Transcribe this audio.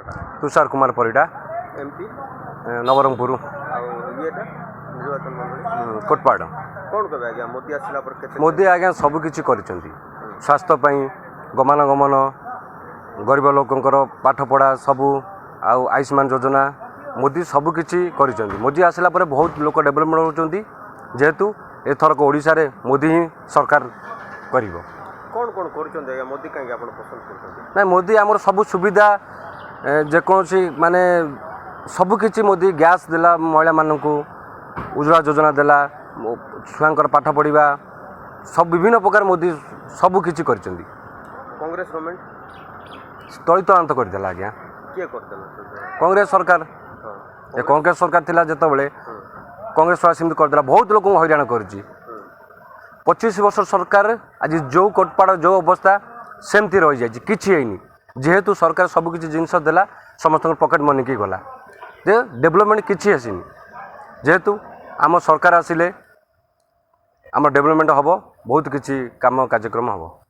Tushar Kumar Parida MP Nabarangpur निर्वाचन मंडली कोटपाड़ कौन कहे आज्ञा मोदी आसला पर केते मोदी आज्ञा सबकि कर स्वास्थ्य गमनागमन गरीब लोकंर पाठपढ़ा सबू आयुष्मान योजना मोदी सबकि कर मोदी आसला पर बहुत लोक डेभलपमेंट होती जेहेतु एथरक ओडिशा रे मोदी ही सरकार कर कौन कौन कर मोदी कहीं आप पसंद कर ना मोदी आमर सब सुविधा जेकोसी माने सबकि मोदी गैस देला महिला मानक उज्ज्वला योजना देला छुआंकर पाठ पढ़ा सब विभिन्न प्रकार मोदी सबकि कर कांग्रेस गवर्नमेंट तलितलांत करदेला आज्ञा किए करदेला कांग्रेस सरकार ये कांग्रेस सरकार थिला जेतबेले कांग्रेस वाला सेमती करदेला बहुत लोक हैरान कर 25 वर्ष सरकार आज जो कोटपाड़ जो अवस्था सेमती रही जाए कि जेहेतु सरकार सबकि जिनस देला समस्त पकेट मनी की गला जे डेभलपमेंट किसी आसनी जेहेतु आम सरकार आसिले आम डेभलपमेंट हम बहुत किसी काम कार्यक्रम हम।